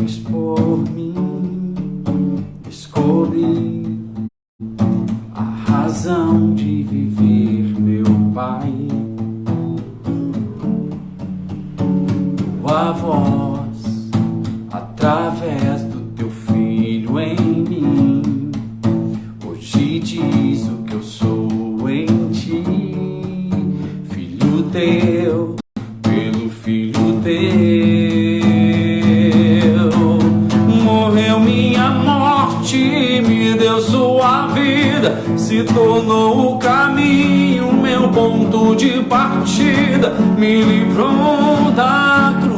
fez por mim, descobri a razão de viver, meu Pai. Tua voz, através do teu Filho em mim, hoje diz o que eu sou em ti, Filho teu, pelo Filho teu. Morreu minha morte, me deu sua vida, se tornou o caminho, meu ponto de partida, me livrou da cruz,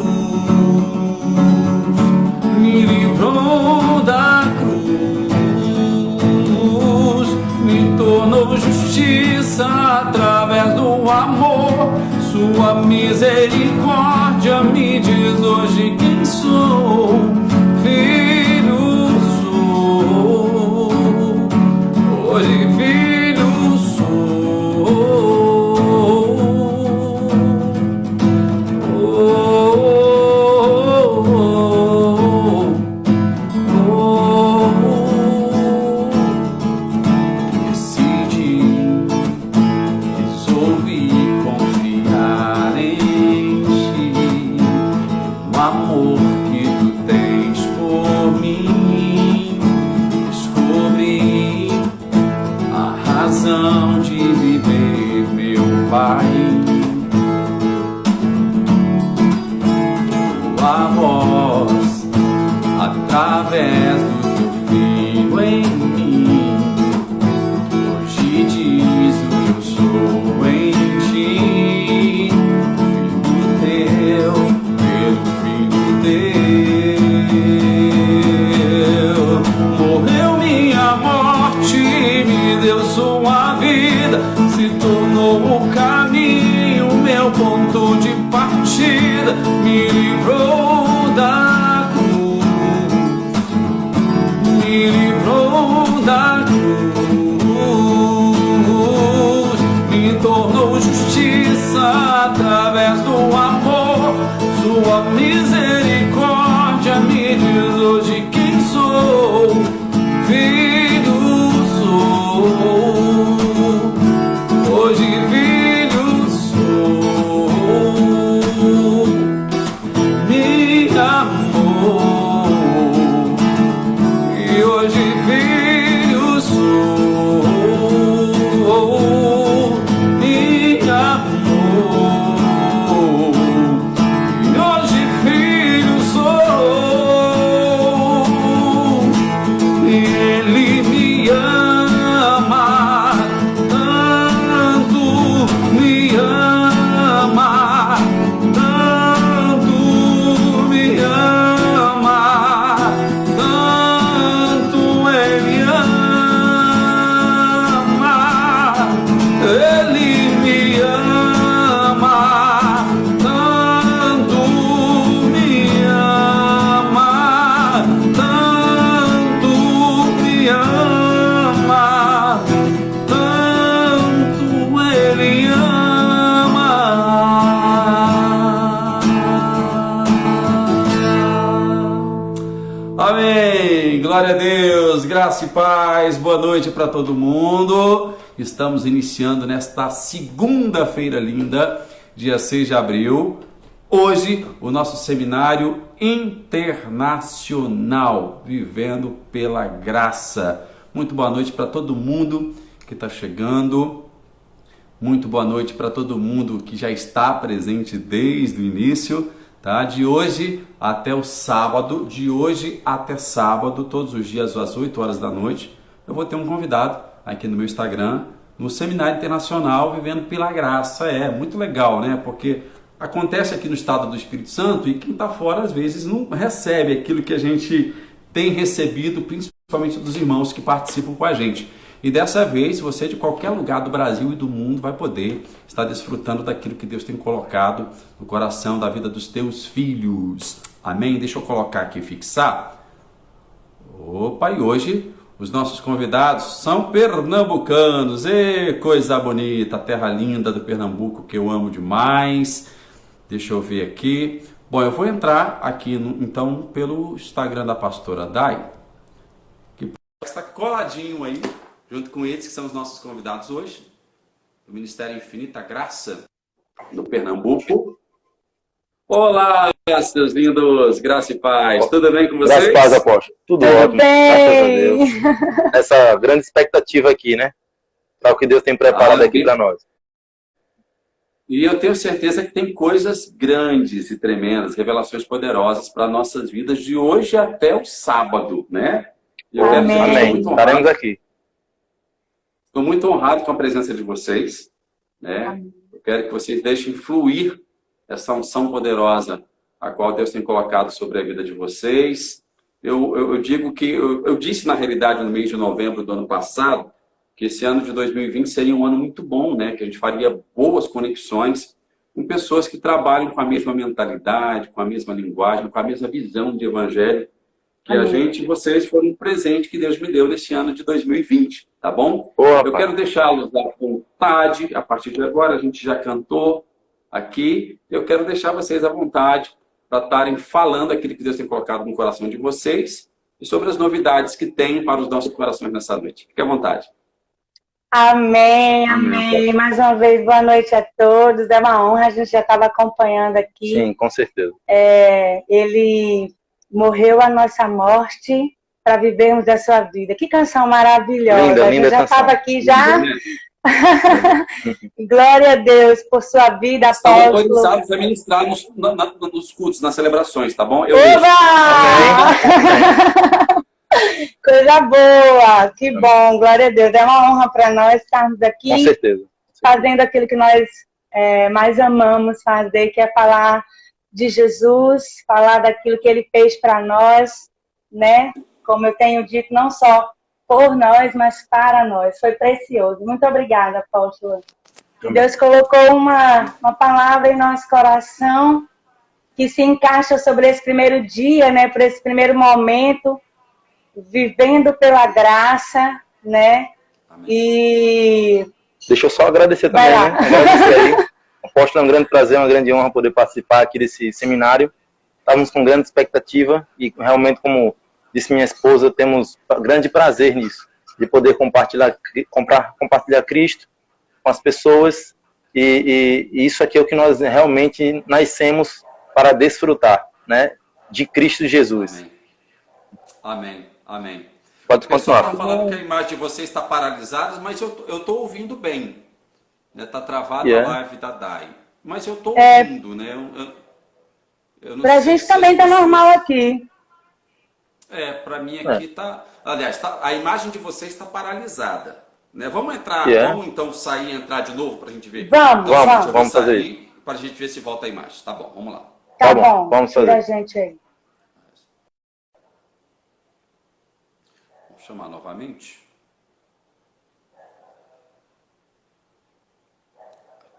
me livrou da cruz, me tornou justiça através do amor, sua misericórdia me diz hoje quem sou, filho sou, hoje filho sou. Tua voz, através do teu Filho em mim, hoje diz o que eu sou em ti, Filho teu, pelo Filho teu. Morreu minha morte, me deu sua vida, se tornou o caminho, meu ponto de partida, me livrou da cruz, me livrou da cruz, me tornou justiça através do amor, sua misericórdia me diz hoje quem sou, filho sou, hoje filho sou, me amou, e hoje filho sou, me amou, e hoje filho sou, e ele me ama, tanto me ama, tanto me ama, tanto ele ama, ele me ama, tanto me ama, tanto me ama, tanto ele ama. Amém, glória a Deus, graça e paz, boa noite para todo mundo. Estamos iniciando nesta segunda-feira linda, dia 6 de abril, hoje o nosso seminário internacional, Vivendo pela Graça. Muito boa noite para todo mundo que está chegando, muito boa noite para todo mundo que já está presente desde o início, tá? De hoje até o sábado, de hoje até sábado, todos os dias às 8 horas da noite, eu vou ter um convidado aqui no meu Instagram, no Seminário Internacional Vivendo pela Graça. É muito legal, né? Porque acontece aqui no estado do Espírito Santo e quem está fora às vezes não recebe aquilo que a gente tem recebido, principalmente dos irmãos que participam com a gente. E dessa vez, você de qualquer lugar do Brasil e do mundo vai poder estar desfrutando daquilo que Deus tem colocado no coração da vida dos teus filhos. Amém? Deixa eu colocar aqui, fixar. Opa, e hoje os nossos convidados são pernambucanos. E coisa bonita, terra linda do Pernambuco que eu amo demais. Deixa eu ver aqui. Bom, eu vou entrar aqui, então, pelo Instagram da pastora Dai, que está coladinho aí, junto com eles, que são os nossos convidados hoje, do Ministério Infinita Graça, do Pernambuco. Olá, seus lindos, graça e paz. Tudo bem com vocês? Graças a Deus, apóstolo. Tudo ótimo, graças a Deus. Essa grande expectativa aqui, né? Para o que Deus tem preparado aqui para nós. E eu tenho certeza que tem coisas grandes e tremendas, revelações poderosas para nossas vidas de hoje até o sábado, né? E eu quero dizer que estou muito honrado. Estaremos aqui. Estou muito honrado com a presença de vocês, né? Eu quero que vocês deixem fluir essa unção poderosa a qual Deus tem colocado sobre a vida de vocês. Eu digo que, eu disse na realidade no mês de novembro do ano passado, que esse ano de 2020 seria um ano muito bom, né? Que a gente faria boas conexões com pessoas que trabalham com a mesma mentalidade, com a mesma linguagem, com a mesma visão de evangelho que a gente, vocês foram um presente que Deus me deu nesse ano de 2020, tá bom? Eu quero deixá-los à vontade, a partir de agora a gente já cantou aqui, eu quero deixar vocês à vontade para estarem falando aquilo que Deus tem colocado no coração de vocês e sobre as novidades que tem para os nossos corações nessa noite. Fique à vontade. Amém, amém. Mais uma vez, boa noite a todos. É uma honra, a gente já estava acompanhando aqui. Sim, com certeza. Ele morreu a nossa morte para vivermos a sua vida. Que canção maravilhosa. Linda, linda já estava aqui, já. Glória a Deus por sua vida, apóstolo. Estão autorizados a ministrar nos cultos, nas celebrações, tá bom? Coisa boa, que bom, glória a Deus. É uma honra para nós estarmos aqui. Com certeza. Fazendo aquilo que nós mais amamos fazer, que é falar de Jesus, falar daquilo que Ele fez para nós, né? Como eu tenho dito, não só por nós, mas para nós. Foi precioso. Muito obrigada, apóstolo. E Deus colocou uma palavra em nosso coração que se encaixa sobre esse primeiro dia, né? Por esse primeiro momento, vivendo pela graça, né? Amém. E deixa eu só agradecer também, né? Agradecer aí. Apóstolo, é um grande prazer, uma grande honra poder participar aqui desse seminário. Estávamos com grande expectativa e realmente, como disse minha esposa, temos grande prazer nisso, de poder compartilhar Cristo com as pessoas e isso aqui é o que nós realmente nascemos para desfrutar, né? De Cristo Jesus. Amém. Amém. Pode continuar. Está falando que a imagem de vocês está paralisada, mas eu estou ouvindo bem. Está travada a live da Dai. Mas eu estou ouvindo, né? Para a gente também está normal aqui. Para mim aqui está... Aliás, a imagem de vocês está paralisada. Né? Vamos entrar, vamos então sair e entrar de novo para a gente ver? Vamos fazer isso. Para a gente ver se volta a imagem. Tá bom, vamos lá. Tá bom, vamos fazer. A gente aí. Vou chamar novamente.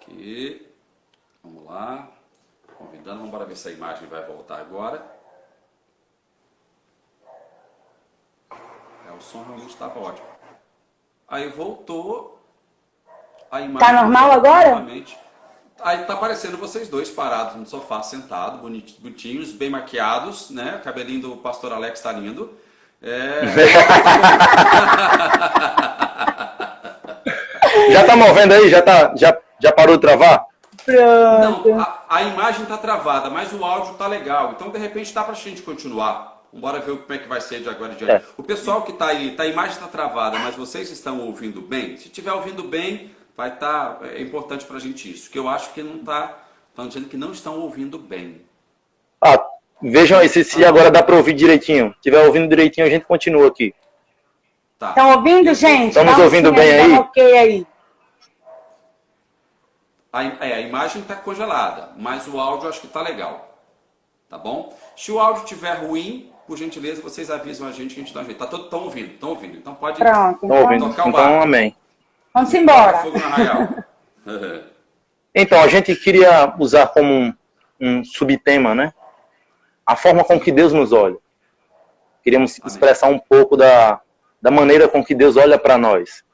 Aqui. Vamos lá. Convidando, vamos ver se a imagem vai voltar agora. O som realmente estava ótimo. Aí voltou. A imagem tá normal agora? Novamente. Aí tá aparecendo vocês dois parados no sofá, sentados, bonitinhos, bem maquiados, né? O cabelinho do pastor Alex tá lindo. Já tá movendo aí? Já parou de travar? Pronto. Não, a imagem tá travada, mas o áudio tá legal. Então, de repente, dá pra gente continuar. Vamos ver como é que vai ser de agora em diante. O pessoal que está aí, a imagem está travada, mas vocês estão ouvindo bem? Se estiver ouvindo bem, vai estar... É importante para a gente isso, que eu acho que não está... Estão dizendo que não estão ouvindo bem. Vejam aí se agora dá para ouvir direitinho. Se estiver ouvindo direitinho, a gente continua aqui. Tá. Estão ouvindo, gente? Estamos ouvindo bem aí? Ok aí. A imagem está congelada, mas o áudio acho que está legal. Tá bom? Se o áudio estiver ruim, por gentileza, vocês avisam a gente que a gente dá um jeito. Estão ouvindo, estão ouvindo. Então pode tocar o barco. Amém. Vamos embora. Fogo no arraial. Então, a gente queria usar como um subtema, né? A forma com que Deus nos olha. Queríamos expressar um pouco da maneira com que Deus olha para nós.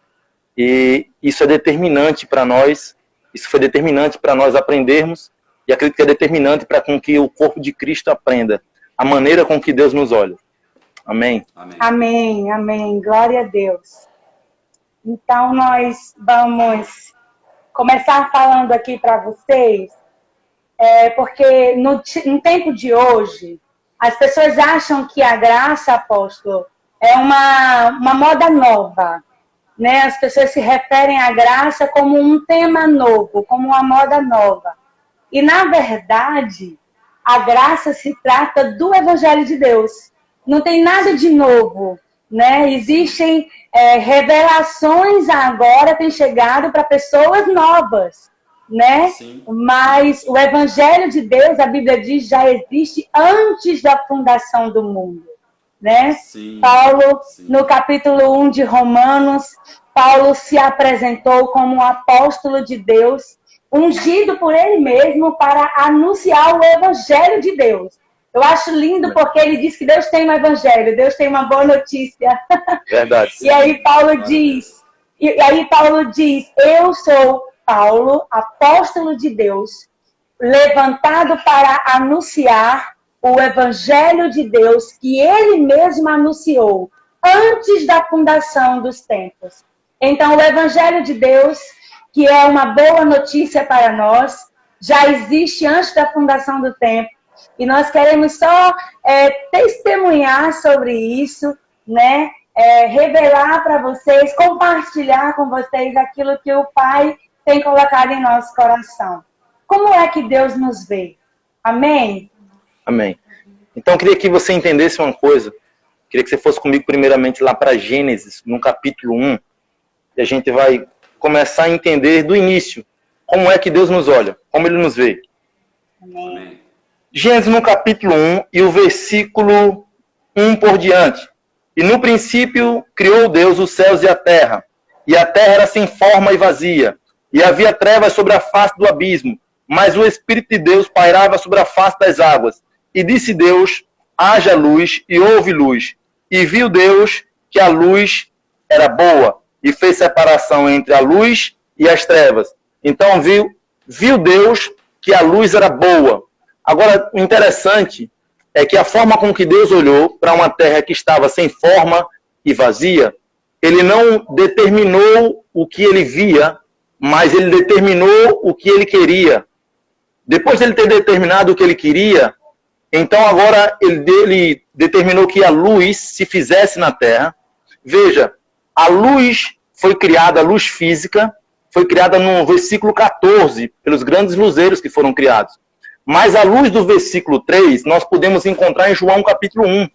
E isso é determinante para nós. Isso foi determinante para nós aprendermos e acredito que é determinante para com que o corpo de Cristo aprenda a maneira com que Deus nos olha. Amém? Amém. Amém, amém. Glória a Deus. Então, nós vamos começar falando aqui para vocês, porque no tempo de hoje, as pessoas acham que a graça, apóstolo, é uma moda nova, né? As pessoas se referem à graça como um tema novo, como uma moda nova. E, na verdade, a graça se trata do Evangelho de Deus. Não tem nada de novo, né? Existem revelações agora, têm chegado para pessoas novas, né? Sim. Mas o Evangelho de Deus, a Bíblia diz, já existe antes da fundação do mundo, né? Sim. Paulo, Sim. no capítulo 1 de Romanos, Paulo se apresentou como um apóstolo de Deus, ungido por ele mesmo para anunciar o Evangelho de Deus. Eu acho lindo porque ele diz que Deus tem um Evangelho, Deus tem uma boa notícia. Verdade. E aí Paulo diz, eu sou Paulo, apóstolo de Deus, levantado para anunciar o Evangelho de Deus que ele mesmo anunciou antes da fundação dos tempos. Então, o Evangelho de Deus, que é uma boa notícia para nós, já existe antes da fundação do tempo. E nós queremos só testemunhar sobre isso, né? Revelar para vocês, compartilhar com vocês aquilo que o Pai tem colocado em nosso coração. Como é que Deus nos vê? Amém? Amém. Então, eu queria que você entendesse uma coisa. Queria que você fosse comigo primeiramente lá para Gênesis, no capítulo 1. E a gente vai começar a entender do início como é que Deus nos olha, como Ele nos vê. Amém. Gênesis no capítulo 1 e o versículo 1 por diante. E no princípio criou Deus os céus e a terra era sem forma e vazia, e havia trevas sobre a face do abismo, mas o Espírito de Deus pairava sobre a face das águas. E disse Deus, haja luz, e houve luz. E viu Deus que a luz era boa, e fez separação entre a luz e as trevas. Então viu Deus que a luz era boa. Agora, o interessante é que a forma com que Deus olhou para uma terra que estava sem forma e vazia, Ele não determinou o que Ele via, mas Ele determinou o que Ele queria. Depois de Ele ter determinado o que Ele queria, então agora Ele determinou que a luz se fizesse na terra. Veja, a luz foi criada, a luz física, foi criada no versículo 14, pelos grandes luzeiros que foram criados. Mas a luz do versículo 3, nós podemos encontrar em João capítulo 1,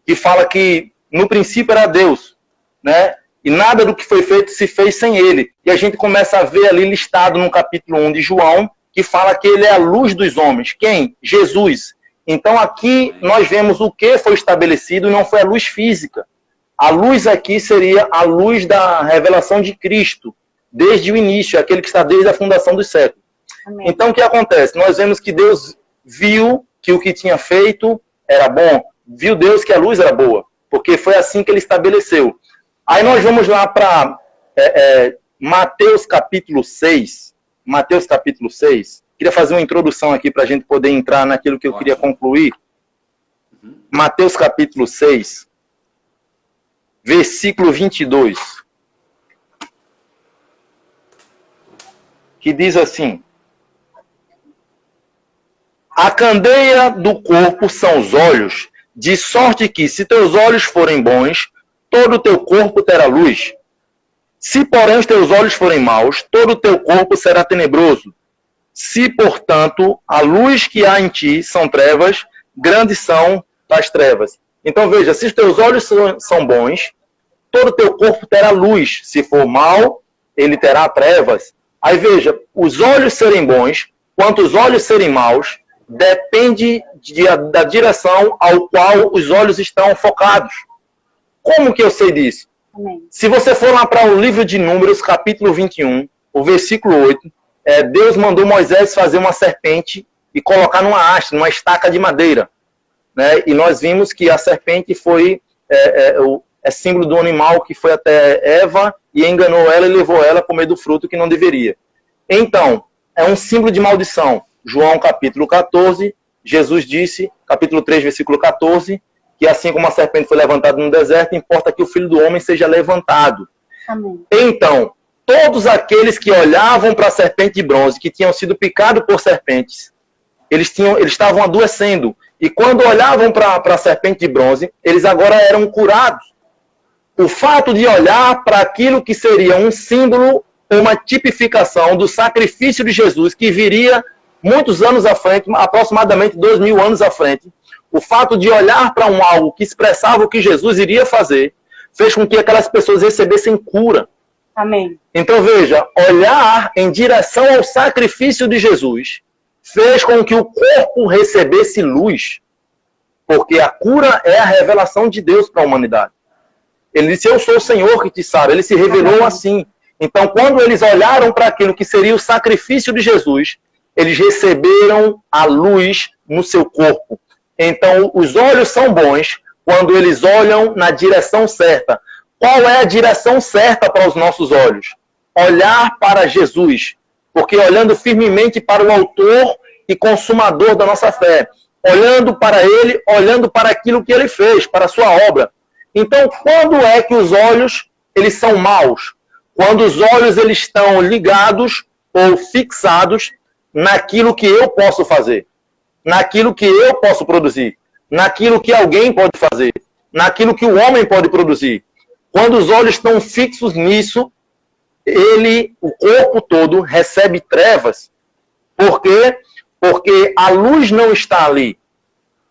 que fala que no princípio era Deus, né? E nada do que foi feito se fez sem Ele. E a gente começa a ver ali listado no capítulo 1 de João, que fala que Ele é a luz dos homens. Quem? Jesus. Então aqui nós vemos o que foi estabelecido e não foi a luz física. A luz aqui seria a luz da revelação de Cristo, desde o início, aquele que está desde a fundação dos séculos. Amém. Então, o que acontece? Nós vemos que Deus viu que o que tinha feito era bom. Viu Deus que a luz era boa. Porque foi assim que Ele estabeleceu. Aí nós vamos lá para Mateus capítulo 6. Mateus capítulo 6. Queria fazer uma introdução aqui para a gente poder entrar naquilo que eu queria concluir. Mateus capítulo 6. Versículo 22. Que diz assim: a candeia do corpo são os olhos, de sorte que, se teus olhos forem bons, todo o teu corpo terá luz. Se, porém, os teus olhos forem maus, todo o teu corpo será tenebroso. Se, portanto, a luz que há em ti são trevas, grandes são as trevas. Então, veja, se os teus olhos são bons, todo o teu corpo terá luz. Se for mau, ele terá trevas. Aí, veja, os olhos serem bons, quanto os olhos serem maus, depende da direção ao qual os olhos estão focados. Como que eu sei disso? Amém. Se você for lá para o livro de Números, capítulo 21, o versículo 8, Deus mandou Moisés fazer uma serpente e colocar numa haste, numa estaca de madeira. Né? E nós vimos que a serpente foi símbolo do animal que foi até Eva e enganou ela e levou ela a comer do fruto que não deveria. Então, é um símbolo de maldição. João capítulo 14, Jesus disse, capítulo 3, versículo 14, que assim como a serpente foi levantada no deserto, importa que o Filho do Homem seja levantado. Amém. Então, todos aqueles que olhavam para a serpente de bronze, que tinham sido picados por serpentes, eles estavam adoecendo. E quando olhavam para a serpente de bronze, eles agora eram curados. O fato de olhar para aquilo que seria um símbolo, uma tipificação do sacrifício de Jesus, que viria muitos anos à frente, aproximadamente 2000 anos à frente, o fato de olhar para algo que expressava o que Jesus iria fazer, fez com que aquelas pessoas recebessem cura. Amém. Então veja, olhar em direção ao sacrifício de Jesus fez com que o corpo recebesse luz, porque a cura é a revelação de Deus para a humanidade. Ele disse, eu sou o Senhor que te sara. Ele se revelou assim. Então, quando eles olharam para aquilo que seria o sacrifício de Jesus, eles receberam a luz no seu corpo. Então, os olhos são bons quando eles olham na direção certa. Qual é a direção certa para os nossos olhos? Olhar para Jesus. Porque olhando firmemente para o autor e consumador da nossa fé. Olhando para ele, olhando para aquilo que ele fez, para a sua obra. Então, quando é que os olhos eles são maus? Quando os olhos eles estão ligados ou fixados naquilo que eu posso fazer, naquilo que eu posso produzir, naquilo que alguém pode fazer, naquilo que o homem pode produzir. Quando os olhos estão fixos nisso, o corpo todo recebe trevas. Por quê? Porque a luz não está ali.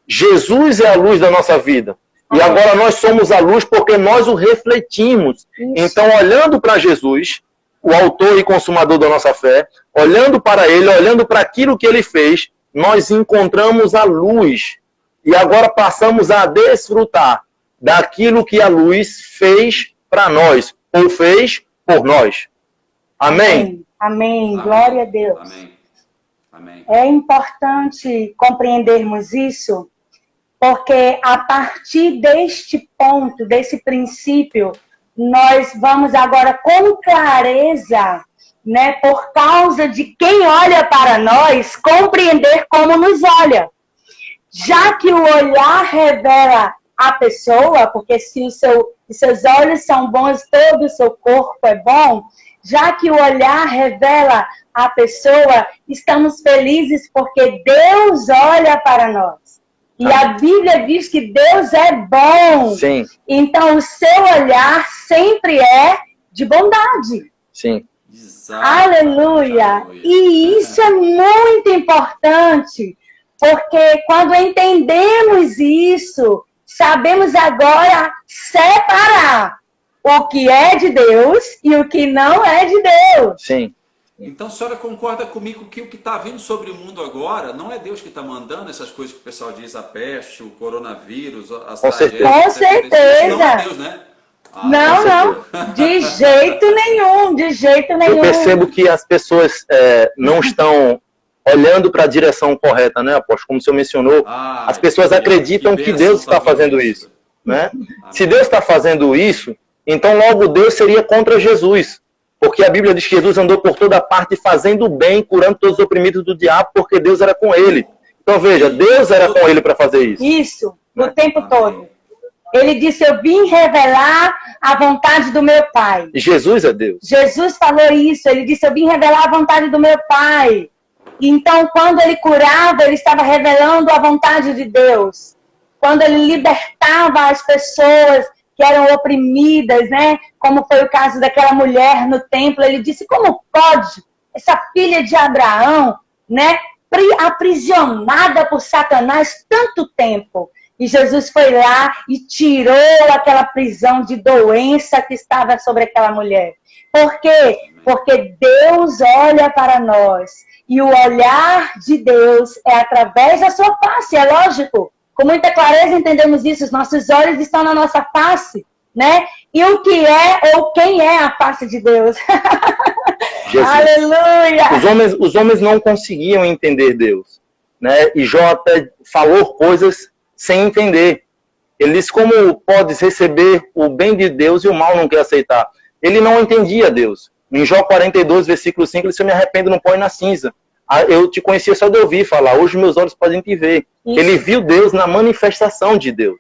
Jesus é a luz da nossa vida. E agora nós somos a luz porque nós o refletimos. Então, olhando para Jesus, o autor e consumador da nossa fé, olhando para ele, olhando para aquilo que ele fez, nós encontramos a luz. E agora passamos a desfrutar daquilo que a luz fez para nós, ou fez por nós. Amém? Amém. Glória a Deus. Amém. Amém. É importante compreendermos isso, porque a partir deste ponto, desse princípio, nós vamos agora com clareza, né, por causa de quem olha para nós, compreender como nos olha. Já que o olhar revela a pessoa, porque se os seus olhos são bons, todo o seu corpo é bom, já que o olhar revela a pessoa, estamos felizes porque Deus olha para nós. E a Bíblia diz que Deus é bom. Sim. Então, o seu olhar sempre é de bondade. Sim. Exato. Aleluia. E isso é muito importante, porque quando entendemos isso, sabemos agora separar o que é de Deus e o que não é de Deus. Sim. Então a senhora concorda comigo que o que está vindo sobre o mundo agora não é Deus que está mandando essas coisas que o pessoal diz, a peste, o coronavírus, as tragédias. Com certeza. Não é Deus, né? Não. De jeito nenhum, de jeito nenhum. Eu percebo que as pessoas não estão olhando para a direção correta, né, apóstolo? Como o senhor mencionou, as pessoas acreditam que Deus está fazendo isso. Né? Se Deus está fazendo isso, então logo Deus seria contra Jesus. Porque a Bíblia diz que Jesus andou por toda parte fazendo bem, curando todos os oprimidos do diabo, porque Deus era com ele. Então veja, Deus era com ele para fazer isso. Isso, o tempo todo. Ele disse, eu vim revelar a vontade do meu Pai. E Jesus é Deus. Jesus falou isso, ele disse, eu vim revelar a vontade do meu Pai. Então, quando ele curava, ele estava revelando a vontade de Deus. Quando ele libertava as pessoas que eram oprimidas, né? Como foi o caso daquela mulher no templo, ele disse, como pode essa filha de Abraão, né? Aprisionada por Satanás tanto tempo. E Jesus foi lá e tirou aquela prisão de doença que estava sobre aquela mulher. Por quê? Porque Deus olha para nós. E o olhar de Deus é através da sua face, é lógico. Com muita clareza entendemos isso. Os nossos olhos estão na nossa face, né? E o que é ou quem é a face de Deus? Aleluia! Os homens não conseguiam entender Deus, né? E Jó até falou coisas sem entender. Ele disse, como podes receber o bem de Deus e o mal não quer aceitar? Ele não entendia Deus. Em Jó 42, versículo 5, ele disse, eu me arrependo, não põe na cinza. Eu te conhecia só de ouvir falar, hoje meus olhos podem te ver. Isso. Ele viu Deus na manifestação de Deus.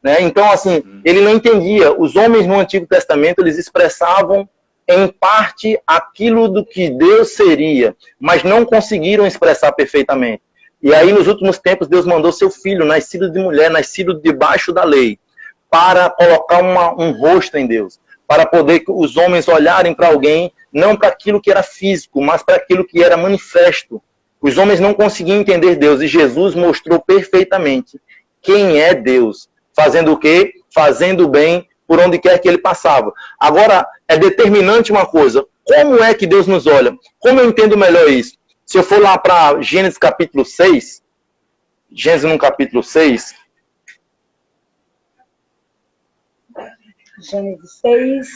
Né? Então, assim, ele não entendia. Os homens no Antigo Testamento, eles expressavam em parte aquilo do que Deus seria, mas não conseguiram expressar perfeitamente. E aí, nos últimos tempos, Deus mandou seu filho, nascido de mulher, nascido debaixo da lei, para colocar um rosto em Deus, para poder os homens olharem para alguém, não para aquilo que era físico, mas para aquilo que era manifesto. Os homens não conseguiam entender Deus, e Jesus mostrou perfeitamente quem é Deus, fazendo o quê? Fazendo o bem por onde quer que ele passava. Agora, é determinante uma coisa, como é que Deus nos olha? Como eu entendo melhor isso? Se eu for lá para Gênesis capítulo 6, Gênesis no capítulo 6, Gênesis 6.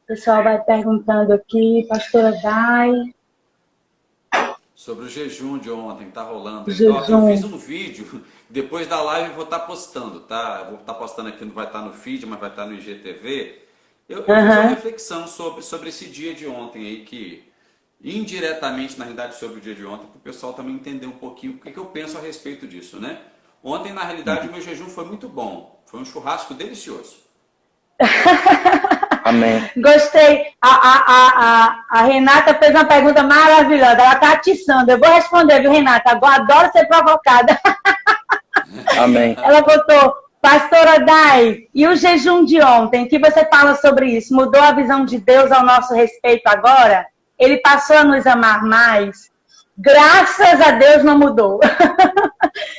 O pessoal vai perguntando aqui, pastora Dai. Sobre o jejum de ontem, tá rolando. Jejum. Eu fiz um vídeo, depois da live eu vou estar postando, tá? Eu vou estar postando aqui, não vai estar no feed, mas vai estar no IGTV. Eu fiz uma reflexão sobre esse dia de ontem aí, que indiretamente, na realidade, sobre o dia de ontem, para o pessoal também entender um pouquinho o que eu penso a respeito disso, né? Ontem, na realidade, o meu jejum foi muito bom. Foi um churrasco delicioso. amém. Gostei. A Renata fez uma pergunta maravilhosa. Ela está atiçando. Eu vou responder, viu, Renata? Eu adoro ser provocada. Amém. Ela botou, pastora Dai, e o jejum de ontem? O que você fala sobre isso? Mudou a visão de Deus ao nosso respeito agora? Ele passou a nos amar mais? Graças a Deus não mudou.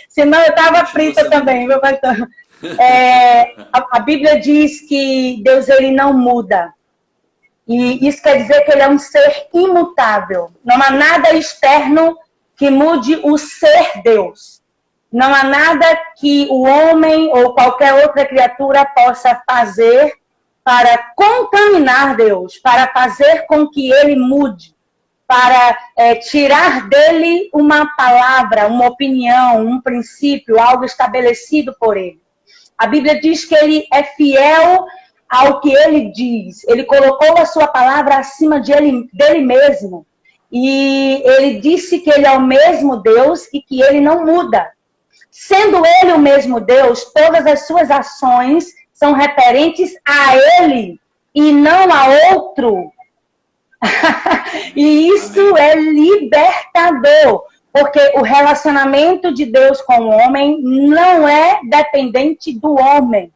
Senão eu estava frita também, meu pastor. A Bíblia diz que Deus ele não muda. E isso quer dizer que ele é um ser imutável. Não há nada externo que mude o ser Deus. Não há nada que o homem ou qualquer outra criatura possa fazer para contaminar Deus, para fazer com que ele mude, para tirar dele uma palavra, uma opinião, um princípio, algo estabelecido por ele. A Bíblia diz que ele é fiel ao que ele diz. Ele colocou a sua palavra acima dele mesmo. E ele disse que ele é o mesmo Deus e que ele não muda. Sendo ele o mesmo Deus, todas as suas ações são referentes a ele e não a outro. E isso é libertador. Porque o relacionamento de Deus com o homem não é dependente do homem.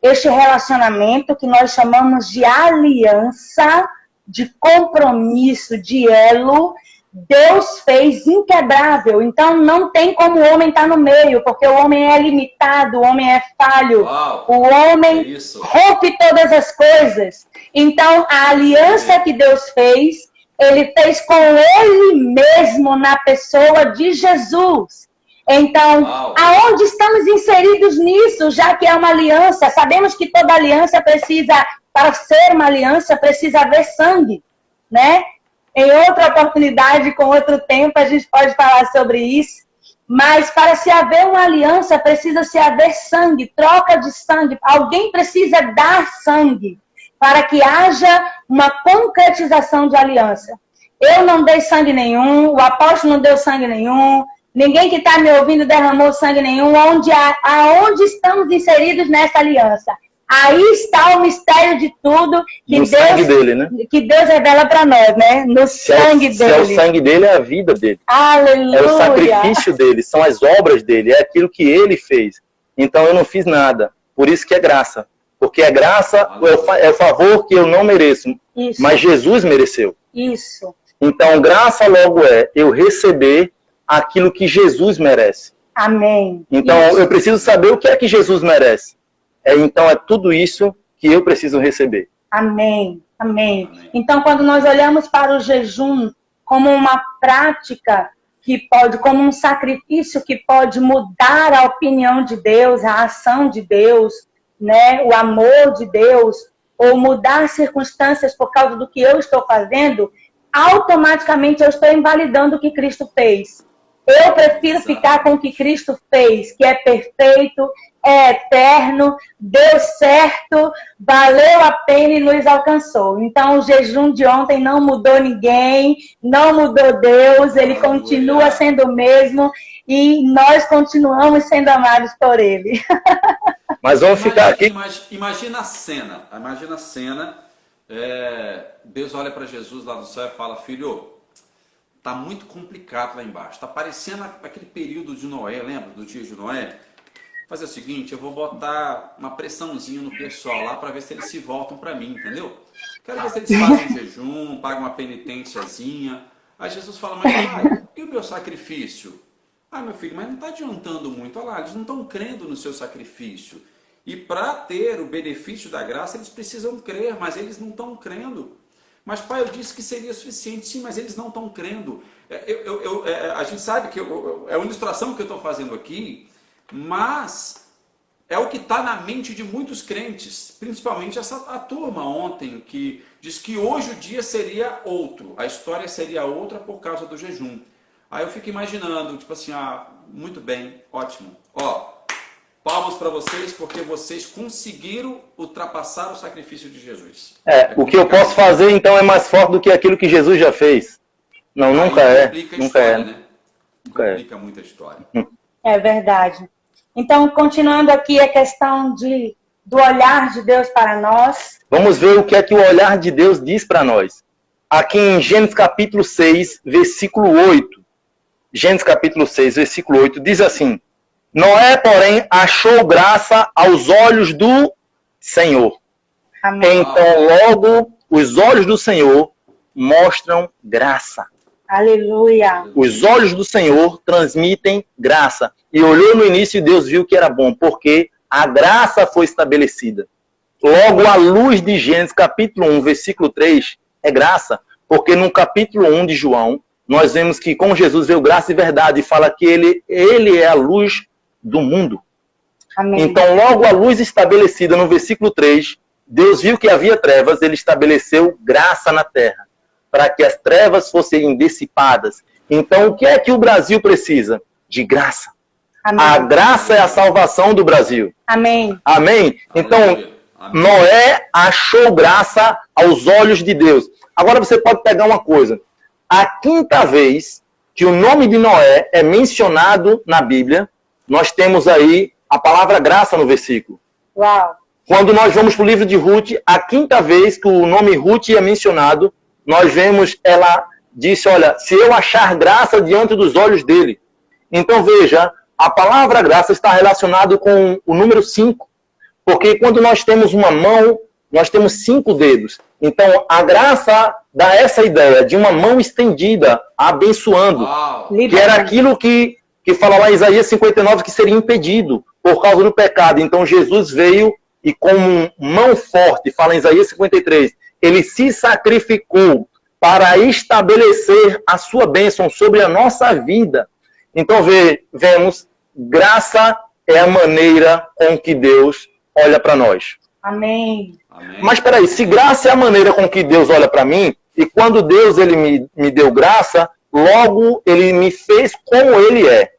Este relacionamento que nós chamamos de aliança, de compromisso, de elo, Deus fez inquebrável. Então não tem como o homem estar no meio, porque o homem é limitado, o homem é falho. Uau, o homem rompe todas as coisas. Então a aliança que Deus fez, ele fez com ele mesmo na pessoa de Jesus. Então, aonde estamos inseridos nisso, já que é uma aliança? Sabemos que toda aliança precisa, para ser uma aliança, precisa haver sangue, né? Em outra oportunidade, com outro tempo, a gente pode falar sobre isso. Mas para se haver uma aliança, precisa se haver sangue, troca de sangue. Alguém precisa dar sangue para que haja uma concretização de aliança. Eu não dei sangue nenhum, o apóstolo não deu sangue nenhum, ninguém que está me ouvindo derramou sangue nenhum. Aonde estamos inseridos nessa aliança? Aí está o mistério de tudo que, Deus, dele, né? Que Deus revela para nós, né? No sangue dele. Se é o sangue dele, é a vida dele. Aleluia! É o sacrifício dele, são as obras dele, é aquilo que ele fez. Então eu não fiz nada, por isso que é graça. Porque é graça, é o favor que eu não mereço, isso. Mas Jesus mereceu. Isso. Então graça logo é eu receber aquilo que Jesus merece. Amém. Então eu preciso saber o que é que Jesus merece. Então é tudo isso que eu preciso receber. Amém. Amém. Então quando nós olhamos para o jejum como uma prática que pode, como um sacrifício que pode mudar a opinião de Deus, a ação de Deus, né, o amor de Deus, ou mudar circunstâncias por causa do que eu estou fazendo, automaticamente eu estou invalidando o que Cristo fez. Eu prefiro ficar com o que Cristo fez, que é perfeito, é eterno, deu certo, valeu a pena e nos alcançou. Então, o jejum de ontem não mudou ninguém, não mudou Deus, ele continua sendo o mesmo e nós continuamos sendo amados por ele. Mas vamos ficar aqui. Imagina a cena, Deus olha para Jesus lá do céu e fala, filho, tá muito complicado lá embaixo, tá parecendo aquele período de Noé, lembra do dia de Noé? Fazer o seguinte, eu vou botar uma pressãozinha no pessoal lá para ver se eles se voltam para mim, entendeu? Quero ver se eles fazem um jejum, pagam uma penitênciazinha. Aí Jesus fala, mas pai, e o meu sacrifício? Ah, meu filho, mas não está adiantando muito. Olha lá, eles não estão crendo no seu sacrifício. E para ter o benefício da graça, eles precisam crer, mas eles não estão crendo. Mas pai, eu disse que seria suficiente. Sim, mas eles não estão crendo. A gente sabe que é uma ilustração que eu estou fazendo aqui, mas é o que está na mente de muitos crentes, principalmente a turma ontem, que diz que hoje o dia seria outro, a história seria outra por causa do jejum. Aí eu fico imaginando, tipo assim, muito bem, ótimo. Palmas para vocês, porque vocês conseguiram ultrapassar o sacrifício de Jesus. O que eu posso fazer, então, é mais forte do que aquilo que Jesus já fez. Não, nunca é. Nunca é. Né? Complica muito a história. É verdade. Então, continuando aqui a questão do olhar de Deus para nós. Vamos ver o que é que o olhar de Deus diz para nós. Aqui em Gênesis capítulo 6, versículo 8. Gênesis capítulo 6, versículo 8, diz assim: Noé, porém, achou graça aos olhos do Senhor. Amém. Então, logo, os olhos do Senhor mostram graça. Aleluia. Os olhos do Senhor transmitem graça. E olhou no início e Deus viu que era bom, porque a graça foi estabelecida. Logo, a luz de Gênesis capítulo 1, versículo 3, é graça. Porque no capítulo 1 de João, nós vemos que com Jesus veio graça e verdade, e fala que ele é a luz do mundo. Amém. Então, logo a luz estabelecida no versículo 3, Deus viu que havia trevas, ele estabeleceu graça na terra, para que as trevas fossem dissipadas. Então, o que é que o Brasil precisa? De graça. Amém. A graça é a salvação do Brasil. Amém. Amém? Então, Amém. Noé achou graça aos olhos de Deus. Agora você pode pegar uma coisa. A quinta vez que o nome de Noé é mencionado na Bíblia, nós temos aí a palavra graça no versículo. Uau. Quando nós vamos para o livro de Ruth, a quinta vez que o nome Ruth é mencionado, nós vemos, ela disse, olha, se eu achar graça diante dos olhos dele. Então veja, a palavra graça está relacionada com o número 5. Porque quando nós temos uma mão, nós temos 5 dedos. Então, a graça dá essa ideia de uma mão estendida, abençoando. Uau. Que era aquilo que fala lá em Isaías 59, que seria impedido por causa do pecado. Então, Jesus veio e com mão forte, fala em Isaías 53, ele se sacrificou para estabelecer a sua bênção sobre a nossa vida. Então, vemos, graça é a maneira com que Deus olha para nós. Amém. Mas espera aí, se graça é a maneira com que Deus olha para mim, e quando Deus ele me deu graça, logo ele me fez como ele é.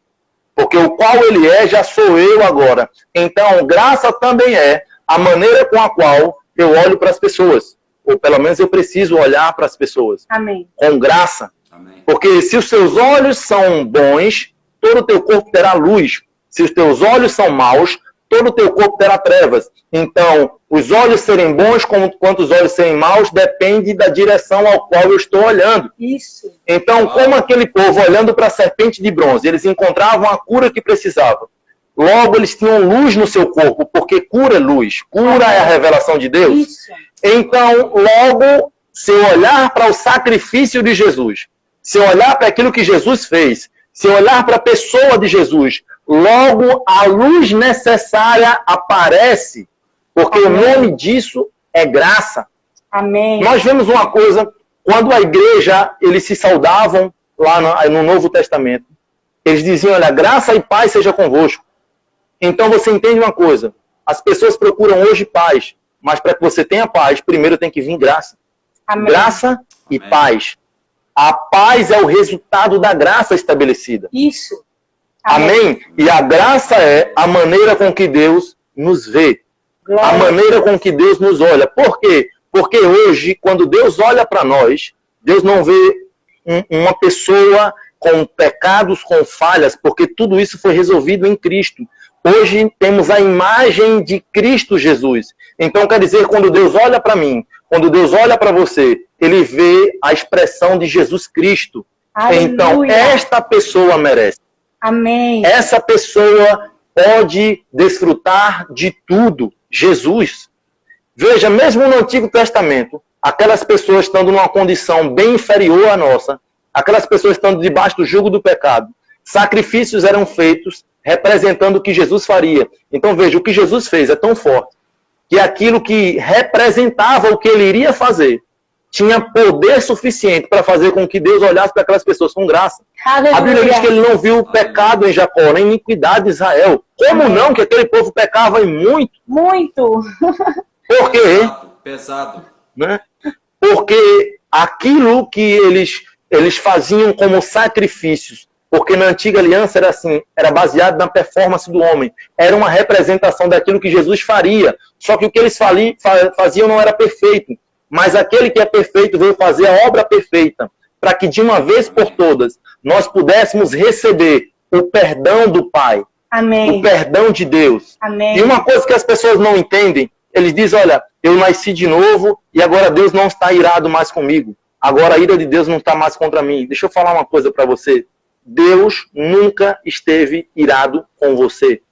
Porque o qual ele é já sou eu agora. Então, graça também é a maneira com a qual eu olho para as pessoas. Ou pelo menos eu preciso olhar para as pessoas. Amém. Com graça. Amém. Porque se os seus olhos são bons, todo o teu corpo terá luz. Se os teus olhos são maus, todo o teu corpo terá trevas. Então, os olhos serem bons quanto os olhos serem maus depende da direção ao qual eu estou olhando. Isso. Então, como aquele povo olhando para a serpente de bronze, eles encontravam a cura que precisavam. Logo, eles tinham luz no seu corpo, porque cura é luz. Cura é a revelação de Deus. Isso. Então, logo, se eu olhar para o sacrifício de Jesus, se eu olhar para aquilo que Jesus fez, se eu olhar para a pessoa de Jesus, logo a luz necessária aparece, porque o nome disso é graça. Amém. Nós vemos uma coisa, quando a igreja, eles se saudavam lá no Novo Testamento, eles diziam, olha, graça e paz seja convosco. Então você entende uma coisa, as pessoas procuram hoje paz, mas para que você tenha paz, primeiro tem que vir graça. Amém. Graça e Amém. paz. A paz é o resultado da graça estabelecida. Isso. Amém? E a graça é a maneira com que Deus nos vê. Glória. A maneira com que Deus nos olha. Por quê? Porque hoje, quando Deus olha para nós, Deus não vê uma pessoa com pecados, com falhas, porque tudo isso foi resolvido em Cristo. Hoje temos a imagem de Cristo Jesus. Então quer dizer, quando Deus olha para mim, quando Deus olha para você, Ele vê a expressão de Jesus Cristo. Aleluia. Então esta pessoa merece. Amém. Essa pessoa pode desfrutar de tudo. Jesus. Veja, mesmo no Antigo Testamento, aquelas pessoas estando numa condição bem inferior à nossa, aquelas pessoas estando debaixo do jugo do pecado, sacrifícios eram feitos representando o que Jesus faria. Então veja, o que Jesus fez é tão forte, que aquilo que representava o que ele iria fazer, tinha poder suficiente para fazer com que Deus olhasse para aquelas pessoas com graça. Aleluia. A Bíblia diz que ele não viu o pecado em Jacó, nem iniquidade de Israel. Como não? Que aquele povo pecava em muito. Muito. Por quê? Pesado. Né? Porque aquilo que eles faziam como sacrifícios, porque na antiga aliança era assim, era baseado na performance do homem, era uma representação daquilo que Jesus faria, só que o que eles faziam não era perfeito, mas aquele que é perfeito veio fazer a obra perfeita, para que de uma vez por todas nós pudéssemos receber o perdão do Pai, Amém. o perdão de Deus. Amém. E uma coisa que as pessoas não entendem, eles dizem, olha, eu nasci de novo e agora Deus não está irado mais comigo. Agora a ira de Deus não está mais contra mim. Deixa eu falar uma coisa para você. Deus nunca esteve irado com você.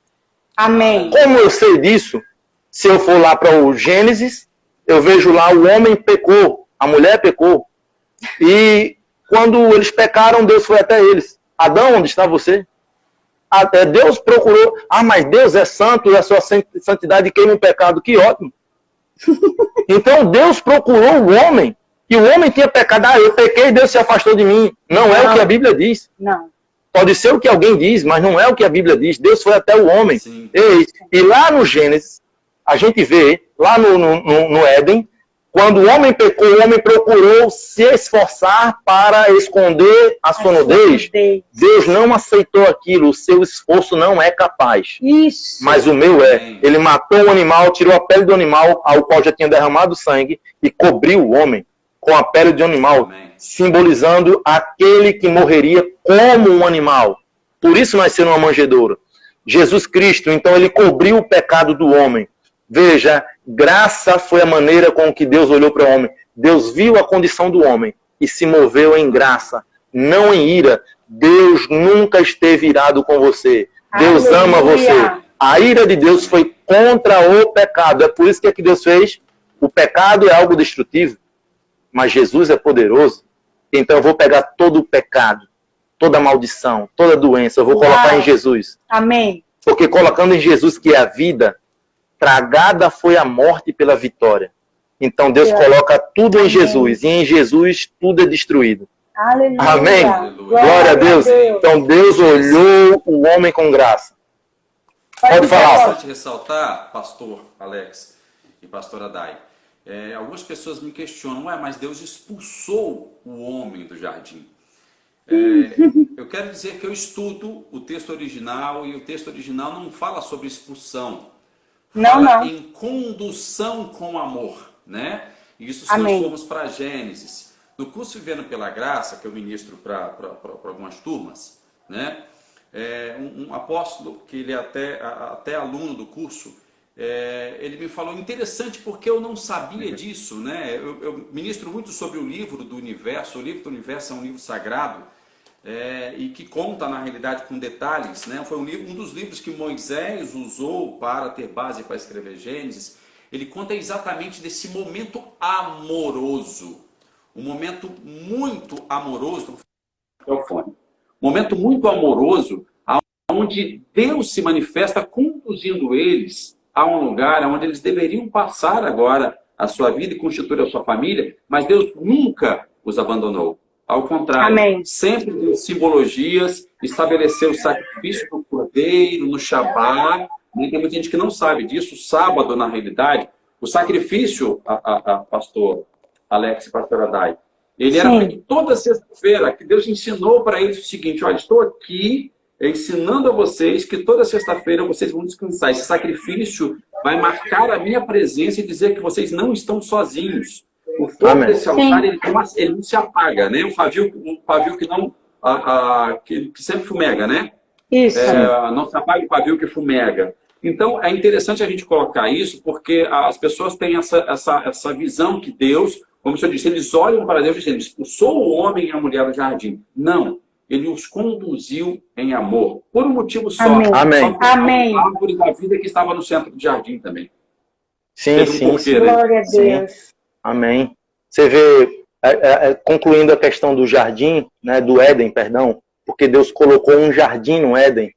Amém. Como eu sei disso? Se eu for lá para o Gênesis, eu vejo lá o homem pecou, a mulher pecou. E quando eles pecaram, Deus foi até eles. Adão, onde está você? Deus procurou. Ah, mas Deus é santo e a sua santidade queima o pecado. Que ótimo. Então Deus procurou o homem. E o homem tinha pecado. Ah, eu pequei e Deus se afastou de mim. Não é o que a Bíblia diz. Não. Pode ser o que alguém diz, mas não é o que a Bíblia diz. Deus foi até o homem. Sim. E lá no Gênesis, a gente vê, lá no Éden, quando o homem pecou, o homem procurou se esforçar para esconder a sua nudez. Deus não aceitou aquilo, o seu esforço não é capaz. Isso. Mas o meu é. Ele matou um animal, tirou a pele do animal, ao qual já tinha derramado sangue, e cobriu o homem com a pele de animal, Amém. simbolizando aquele que morreria como um animal. Por isso nasceu numa manjedoura. Jesus Cristo, então, ele cobriu o pecado do homem. Veja, graça foi a maneira com que Deus olhou para o homem. Deus viu a condição do homem e se moveu em graça, não em ira. Deus nunca esteve irado com você. Deus Aleluia. ama você. A ira de Deus foi contra o pecado. É por isso que Deus fez. O pecado é algo destrutivo, mas Jesus é poderoso. Então eu vou pegar todo o pecado, toda a maldição, toda a doença, eu vou colocar em Jesus. Amém. Porque colocando em Jesus, que é a vida, tragada foi a morte pela vitória. Então Deus coloca tudo em Jesus, e em Jesus tudo é destruído. Aleluia. Amém? Aleluia. Glória a Deus. Então Deus olhou o homem com graça. Pode falar. Importante ressaltar, pastor Alex e pastora Dai, algumas pessoas me questionam, mas Deus expulsou o homem do jardim. Eu quero dizer que eu estudo o texto original, e o texto original não fala sobre expulsão. Fala em condução com amor, né? Isso se nós formos para Gênesis. No curso Vivendo pela Graça, que eu ministro para algumas turmas, né? Um apóstolo, que ele é até aluno do curso, ele me falou, interessante porque eu não sabia disso, né? Eu ministro muito sobre o livro do universo. O livro do universo é um livro sagrado, e que conta, na realidade, com detalhes, né? Foi um dos livros que Moisés usou para ter base para escrever Gênesis. Ele conta exatamente desse momento amoroso, um momento muito amoroso, momento muito amoroso, onde Deus se manifesta conduzindo eles a um lugar onde eles deveriam passar agora a sua vida e constituir a sua família, mas Deus nunca os abandonou. Ao contrário, sempre deu simbologias, estabeleceu o sacrifício do cordeiro, no Shabá. Tem muita gente que não sabe disso. O sábado, na realidade, o sacrifício, pastor Alex e pastora Dai, Ele era feito toda sexta-feira, que Deus ensinou para eles o seguinte: olha, estou aqui ensinando a vocês que toda sexta-feira vocês vão descansar. Esse sacrifício vai marcar a minha presença e dizer que vocês não estão sozinhos. O fogo desse altar, ele não se apaga, né? Um pavio que não... que sempre fumega, né? Isso. Não se apaga o pavio que fumega. Então, é interessante a gente colocar isso, porque as pessoas têm essa visão que Deus, como o senhor disse, eles olham para Deus dizendo: expulsou o homem e a mulher do jardim. Não. Ele os conduziu em amor. Por um motivo só. Amém. Só por a árvore da vida que estava no centro do jardim também. Sim, sim. Glória a Deus. Sim. Amém. Você vê, concluindo a questão do jardim, né, do Éden, perdão, porque Deus colocou um jardim no Éden.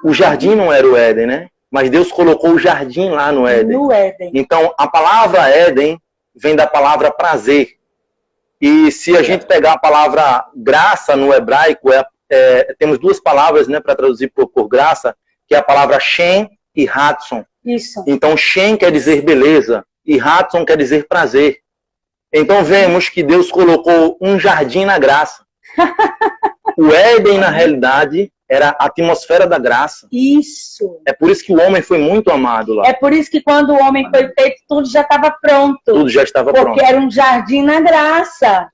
O jardim não era o Éden, né? Mas Deus colocou o jardim lá no Éden. No Éden. Então, a palavra Éden vem da palavra prazer. E se a gente pegar a palavra graça no hebraico, temos duas palavras, né, para traduzir por graça, que é a palavra Shem e Ratson. Isso. Então, Shem quer dizer beleza e Ratson quer dizer prazer. Então, vemos que Deus colocou um jardim na graça. O Éden, na realidade, era a atmosfera da graça. Isso. É por isso que o homem foi muito amado lá. É por isso que quando o homem foi feito, tudo já estava pronto. Tudo já estava pronto. Porque era um jardim na graça,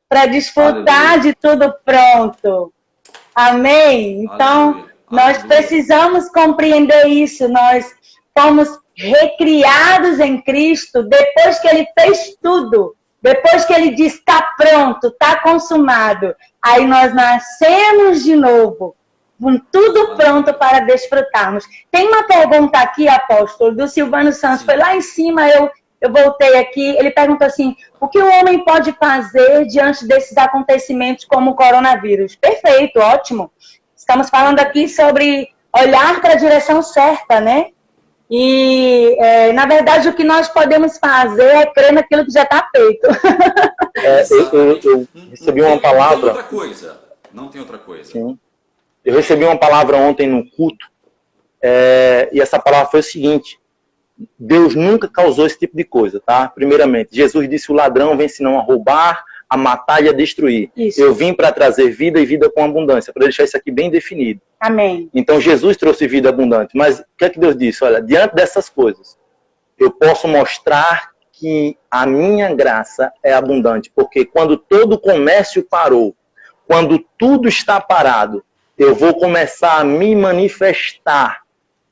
para desfrutar de tudo pronto. Amém? Então, nós precisamos compreender isso. Nós fomos recriados em Cristo depois que Ele fez tudo. Depois que Ele diz: está pronto, está consumado. Aí nós nascemos de novo, com tudo pronto para desfrutarmos. Tem uma pergunta aqui, apóstolo, do Silvano Santos. Foi lá em cima, eu voltei aqui. Ele perguntou assim: o que o homem pode fazer diante desses acontecimentos como o coronavírus? Perfeito, ótimo. Estamos falando aqui sobre olhar para a direção certa, né? E, na verdade, o que nós podemos fazer é crer naquilo que já está feito. Eu recebi uma palavra... Não tem outra coisa. Sim. Eu recebi uma palavra ontem no culto, e essa palavra foi o seguinte: Deus nunca causou esse tipo de coisa, tá? Primeiramente, Jesus disse: o ladrão vem senão a roubar, a matar e a destruir. Isso. Eu vim para trazer vida e vida com abundância, para deixar isso aqui bem definido. Amém. Então Jesus trouxe vida abundante, mas o que é que Deus disse? Olha, diante dessas coisas, eu posso mostrar que a minha graça é abundante, porque quando todo o comércio parou, quando tudo está parado, eu vou começar a me manifestar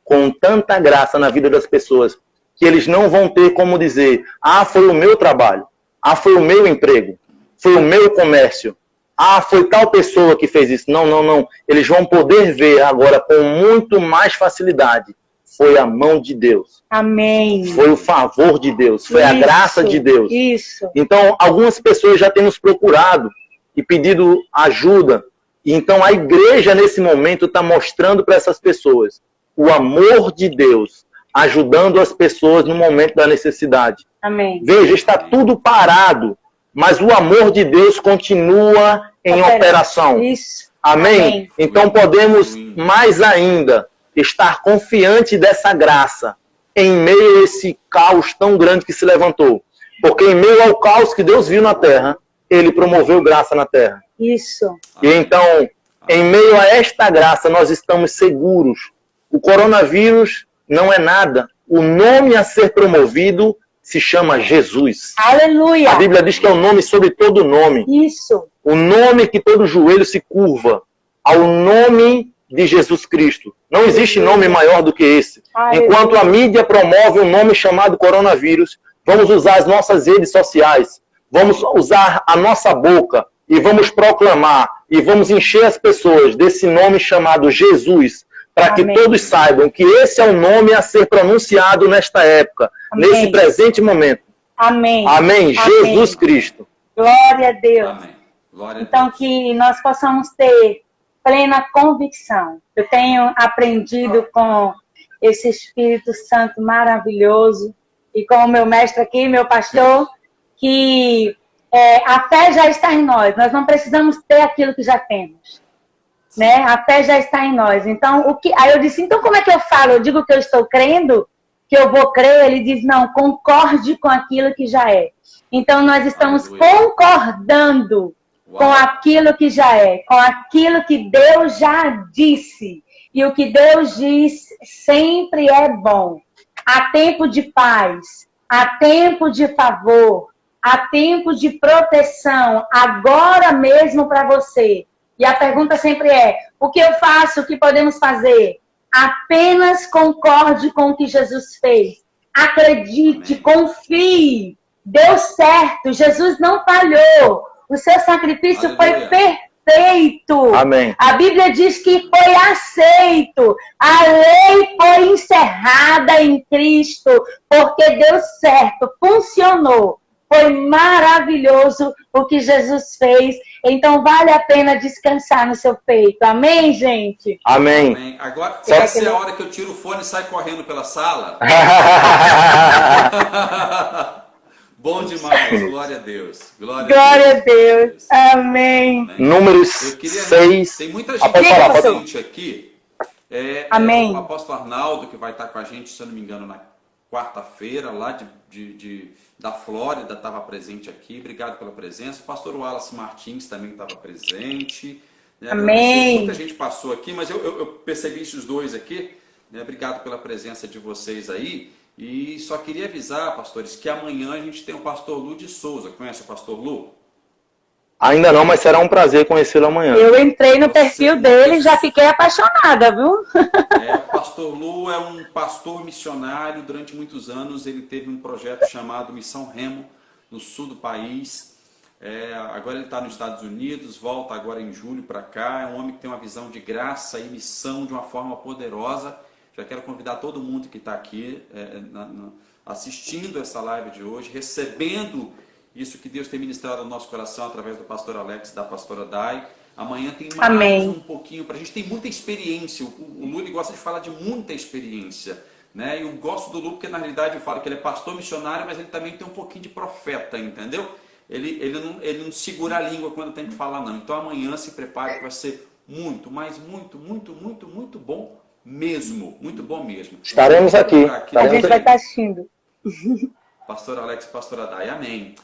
com tanta graça na vida das pessoas, que eles não vão ter como dizer: ah, foi o meu trabalho, ah, foi o meu emprego, foi o meu comércio, ah, foi tal pessoa que fez isso. Não, não, não. Eles vão poder ver agora com muito mais facilidade. Foi a mão de Deus. Amém. Foi o favor de Deus. Foi a graça de Deus. Isso. Então, algumas pessoas já têm nos procurado e pedido ajuda. Então, a igreja, nesse momento, está mostrando para essas pessoas o amor de Deus, ajudando as pessoas no momento da necessidade. Amém. Veja, está tudo parado, mas o amor de Deus continua em operação. Isso. Amém? Amém. Então podemos mais ainda estar confiante dessa graça em meio a esse caos tão grande que se levantou. Porque em meio ao caos que Deus viu na terra, Ele promoveu graça na terra. Isso. E então, em meio a esta graça, nós estamos seguros. O coronavírus não é nada. O nome a ser promovido se chama Jesus. Aleluia. A Bíblia diz que é o nome sobre todo nome. Isso. O nome que todo joelho se curva ao nome de Jesus Cristo. Não existe nome maior do que esse. Aleluia. Enquanto a mídia promove um nome chamado coronavírus, vamos usar as nossas redes sociais, vamos usar a nossa boca e vamos proclamar e vamos encher as pessoas desse nome chamado Jesus, para que todos saibam que esse é o nome a ser pronunciado nesta época, nesse presente momento. Amém. Amém. Jesus Cristo. Glória a Deus. Amém. Glória a então, Deus. que nós possamos ter plena convicção. Eu tenho aprendido com esse Espírito Santo maravilhoso e com o meu mestre aqui, meu pastor, que a fé já está em nós. Nós não precisamos ter aquilo que já temos. Né? A fé já está em nós. Então, aí eu disse: então como é que eu falo? Eu digo que eu estou crendo, que eu vou crer? Ele diz: não, concorde com aquilo que já é. Então, nós estamos Aleluia. concordando com Uau. aquilo que já é, com aquilo que Deus já disse. E o que Deus diz sempre é bom. Há tempo de paz, há tempo de favor, há tempo de proteção, agora mesmo para você. E a pergunta sempre é: o que eu faço? O que podemos fazer? Apenas concorde com o que Jesus fez. Acredite, Amém. confie. Deu certo. Jesus não falhou. O seu sacrifício foi Aleluia. perfeito. Amém. A Bíblia diz que foi aceito. A lei foi encerrada em Cristo, porque deu certo, funcionou. Foi maravilhoso o que Jesus fez. Então vale a pena descansar no seu peito. Amém, gente? Amém. Amém. Agora, essa é a hora que eu tiro o fone e saio correndo pela sala. Bom demais, glória a Deus. Glória a Deus. Amém. Amém. Números Eu queria, 6. tem muita Ah, gente pode falar, pode presente aqui. Amém. O apóstolo Arnaldo, que vai estar com a gente, se eu não me engano, na quarta-feira, lá da Flórida, estava presente aqui. Obrigado pela presença. O pastor Wallace Martins também estava presente. Né? Amém. Muita gente passou aqui, mas eu percebi esses dois aqui. Né? Obrigado pela presença de vocês aí. E só queria avisar, pastores, que amanhã a gente tem o pastor Lu de Souza. Conhece o pastor Lu? Ainda não, mas será um prazer conhecê-lo amanhã. Eu entrei no perfil dele e já fiquei apaixonada, viu? O pastor Lu é um pastor missionário. Durante muitos anos ele teve um projeto chamado Missão Remo, no sul do país. Agora ele está nos Estados Unidos, volta agora em julho para cá. É um homem que tem uma visão de graça e missão de uma forma poderosa. Já quero convidar todo mundo que está aqui assistindo essa live de hoje, recebendo isso que Deus tem ministrado no nosso coração através do pastor Alex e da pastora Dai. Amanhã tem mais Amém. um pouquinho para a gente. Tem muita experiência. O Lu gosta de falar de muita experiência. Né? E eu gosto do Lu porque na realidade eu falo que ele é pastor missionário, mas ele também tem um pouquinho de profeta, entendeu? Ele não segura a língua quando tem que falar, não. Então amanhã se prepare que vai ser muito, mas muito, muito, muito, muito bom mesmo. Muito bom mesmo. Estaremos aqui. A gente vai estar assistindo. Pastor Alex e pastora Dai, amém.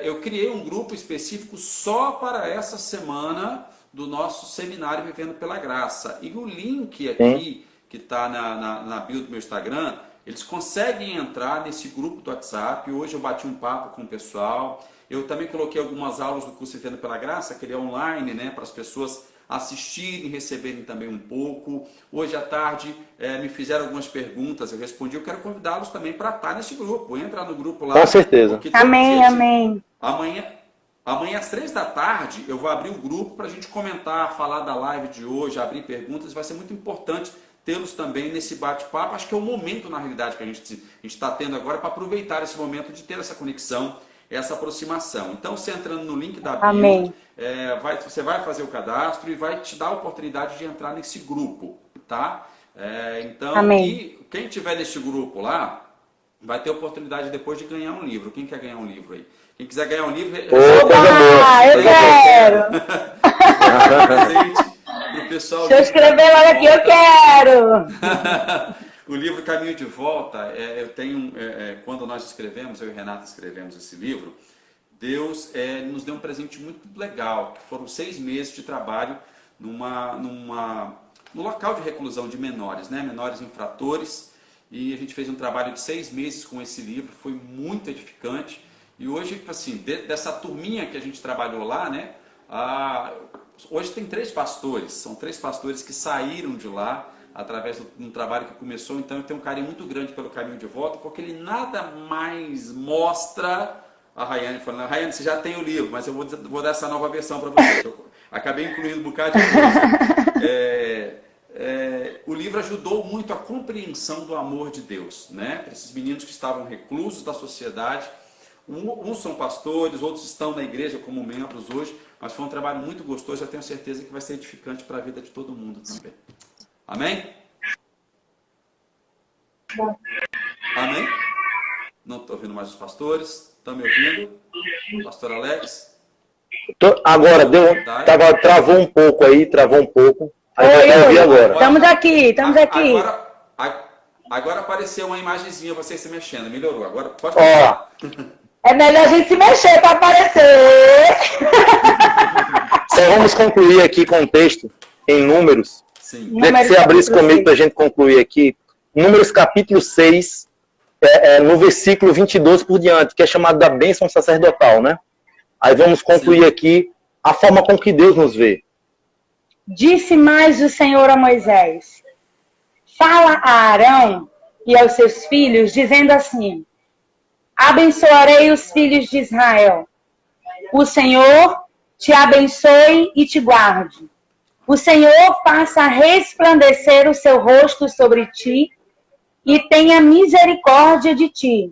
Eu criei um grupo específico só para essa semana do nosso seminário Vivendo pela Graça. E o link aqui, que está na bio do meu Instagram, eles conseguem entrar nesse grupo do WhatsApp. Hoje eu bati um papo com o pessoal. Eu também coloquei algumas aulas do curso Vivendo pela Graça, que ele é online, né, para as pessoas assistirem, receberem também um pouco. Hoje à tarde me fizeram algumas perguntas, eu respondi. Eu quero convidá-los também para estar nesse grupo. Entra no grupo lá. Com certeza. Amém, amém. Amanhã às 3 da tarde eu vou abrir um grupo para a gente comentar, falar da live de hoje, abrir perguntas. Vai ser muito importante tê-los também nesse bate-papo. Acho que é o momento, na realidade, que a gente está tendo agora para aproveitar esse momento de ter essa conexão, essa aproximação. Então, você entrando no link da bio, você vai fazer o cadastro e vai te dar a oportunidade de entrar nesse grupo, tá? Então, e quem tiver nesse grupo lá, vai ter a oportunidade depois de ganhar um livro. Quem quer ganhar um livro aí? Quem quiser ganhar um livro... eu quero! Pro pessoal. Deixa eu escrever logo aqui, eu quero! O livro Caminho de Volta, eu tenho, quando nós escrevemos, eu e Renata escrevemos esse livro, Deus nos deu um presente muito legal, que foram 6 meses de trabalho no local de reclusão de menores, né? Menores infratores, e a gente fez um trabalho de 6 meses com esse livro, foi muito edificante, e hoje, assim, dessa turminha que a gente trabalhou lá, né? Hoje tem 3 pastores, são 3 pastores que saíram de lá, através de um trabalho que começou. Então eu tenho um carinho muito grande pelo Caminho de Volta, porque ele nada mais mostra... A Rayane falando, Rayane, você já tem o livro, mas eu vou dar essa nova versão para você. Eu acabei incluindo um bocado de coisa. O livro ajudou muito a compreensão do amor de Deus, né? Para esses meninos que estavam reclusos da sociedade. Uns são pastores, outros estão na igreja como membros hoje, mas foi um trabalho muito gostoso. Eu tenho certeza que vai ser edificante para a vida de todo mundo também. Amém? Amém? Não estou ouvindo mais os pastores. Estão me ouvindo? Pastor Alex? Agora, travou um pouco aí, Aí vai ouvir agora. Estamos aqui. Agora apareceu uma imagenzinha, você se mexendo. Melhorou. Agora pode falar. É melhor a gente se mexer para aparecer. Só vamos concluir aqui com o texto em Números. Sim. Queria que você abrisse comigo para a gente concluir aqui. Números capítulo 6, no versículo 22 por diante, que é chamado da bênção sacerdotal, né? Aí vamos concluir aqui a forma com que Deus nos vê. Disse mais o Senhor a Moisés: fala a Arão e aos seus filhos, dizendo assim: abençoarei os filhos de Israel. O Senhor te abençoe e te guarde. O Senhor faça resplandecer o seu rosto sobre ti e tenha misericórdia de ti.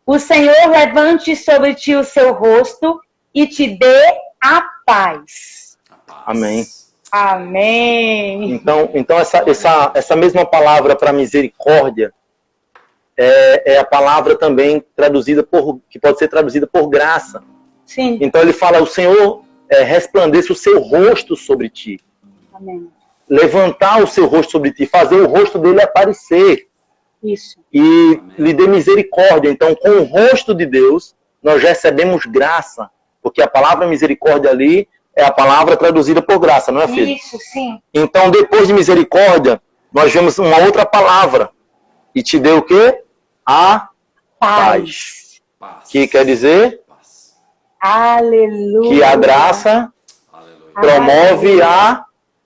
O Senhor levante sobre ti o seu rosto e te dê a paz. Amém. Amém. Então essa mesma palavra para misericórdia é a palavra também traduzida que pode ser traduzida por graça. Sim. Então ele fala: o Senhor resplandeça o seu rosto sobre ti. Amém. Levantar o seu rosto sobre ti, fazer o rosto dele aparecer. Isso. E lhe dê misericórdia. Então, com o rosto de Deus, nós recebemos graça. Porque a palavra misericórdia ali é a palavra traduzida por graça, não é, filho? Isso, sim. Então, depois de misericórdia, nós vemos uma outra palavra. E te deu o quê? A paz. Que quer dizer Aleluia. que a graça promove a